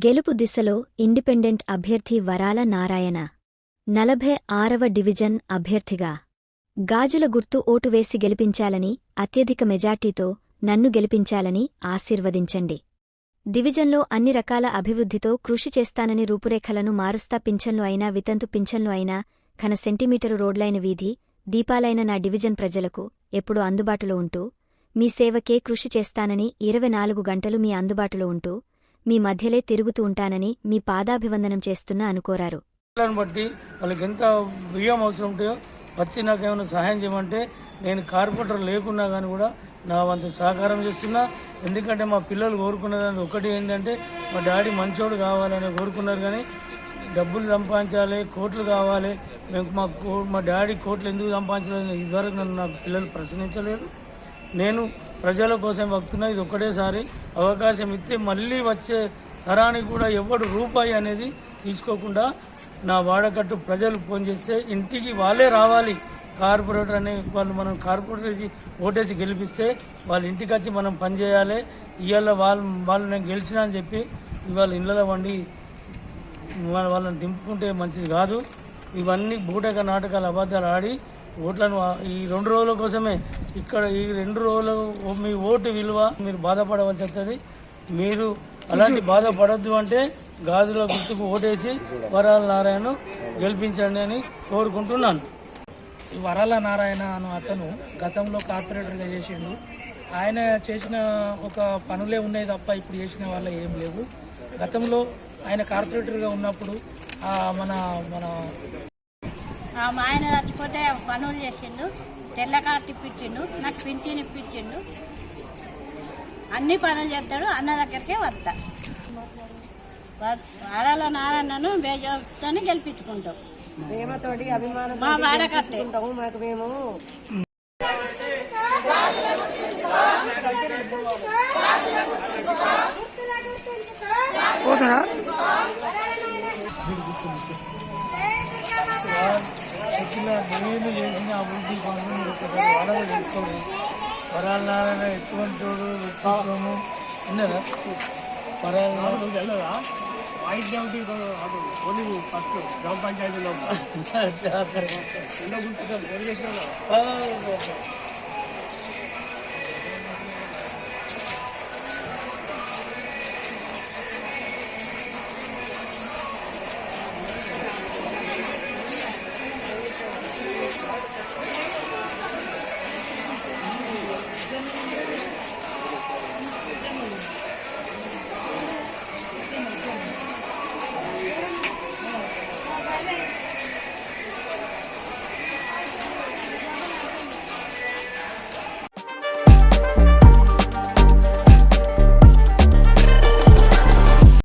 గెలుపు దిశలో ఇండిపెండెంట్ అభ్యర్థి వరాల నారాయణ 46వ డివిజన్ అభ్యర్థిగా గాజుల గుర్తు ఓటు వేసి గెలిపించాలని, అత్యధిక మెజార్టీతో నన్ను గెలిపించాలని ఆశీర్వదించండి. డివిజన్లో అన్ని రకాల అభివృద్ధితో కృషి చేస్తానని, రూపురేఖలను మారుస్తా, పింఛన్లు అయినా, వితంతు పింఛన్లు అయినా, ఘన సెంటీమీటరు రోడ్లైన వీధి దీపాలైన నా డివిజన్ ప్రజలకు ఎప్పుడూ అందుబాటులో ఉంటూ, మీ సేవకే కృషి చేస్తానని, 24 గంటలు మీ అందుబాటులో ఉంటూ, మీ మధ్యలే తిరుగుతూ ఉంటానని మీ పాదాభివందనం చేస్తున్నా అనుకోరారు. బట్టి వాళ్ళకి ఎంత బియ్యం అవసరం ఉంటాయో వచ్చి నాకేమైనా సహాయం చేయమంటే నేను కార్పొరేటర్ లేకున్నా కానీ కూడా నా వంతు సహకారం చేస్తున్నా. ఎందుకంటే మా పిల్లలు కోరుకున్నదాన్ని ఒకటి ఏంటంటే మా డాడీ మంచోడు కావాలని కోరుకున్నారు, కానీ డబ్బులు సంపాదించాలి, కోట్లు కావాలి, మా డాడీ కోట్లు ఎందుకు సంపాదించాలని ఇదివరకు నన్ను నా పిల్లలు ప్రశ్నించలేరు. నేను ప్రజల కోసం వస్తున్నా. ఇది ఒకటేసారి అవకాశం ఇస్తే మళ్ళీ వచ్చే తరానికి కూడా ఎవడు రూపాయి అనేది తీసుకోకుండా నా వాడకట్టు ప్రజలు ఫోన్ చేస్తే ఇంటికి వాళ్ళే రావాలి. కార్పొరేటర్ అనే వాళ్ళు మనం కార్పొరేటర్కి ఓటేసి గెలిపిస్తే వాళ్ళ ఇంటికి వచ్చి మనం పనిచేయాలి. ఇవాళ వాళ్ళు నేను గెలిచినా అని చెప్పి ఇవాళ ఇళ్ళలో వండి వాళ్ళని దింపుకుంటే మంచిది కాదు. ఇవన్నీ బూటక నాటకాలు, అబద్ధాలు ఆడి ఓట్లను ఈ 2 రోజుల కోసమే ఇక్కడ ఈ 2 రోజులు మీ ఓటు విలువ మీరు బాధపడవలసి వస్తుంది. మీరు అలాంటి బాధపడద్దు అంటే గాజుల గుర్తుకు ఓటేసి వరాల నారాయణ గెలిపించండి అని కోరుకుంటున్నాను. ఈ వరాల నారాయణ అను అతను గతంలో కార్పొరేటర్గా చేసిండు. ఆయన చేసిన ఒక పనులే ఉన్నాయి తప్ప ఇప్పుడు చేసిన వాళ్ళ ఏం లేవు. గతంలో ఆయన కార్పొరేటర్గా ఉన్నప్పుడు మా ఆయన చచ్చిపోతే పనులు చేసిండు, తెల్ల కార్డు ఇప్పించిండు, నాకు పింఛన్ ఇప్పించిండు, అన్ని పనులు చేస్తాడు. అన్న దగ్గరికే వస్తా. వరాల నారాయణను బేజాతో గెలిపించుకుంటాం. ప్రేమతోటి అభిమానం మా వాడకట్టే మాకు మేము నేను చేసిన అభివృద్ధి పనులు మీరు వాడలో తెలుసుకోండి. వరాల నారాయణ ఎటువంటి వ్యక్తిత్వము ఉన్నారా? వరాల ఫస్ట్ గ్రామ పంచాయతీలో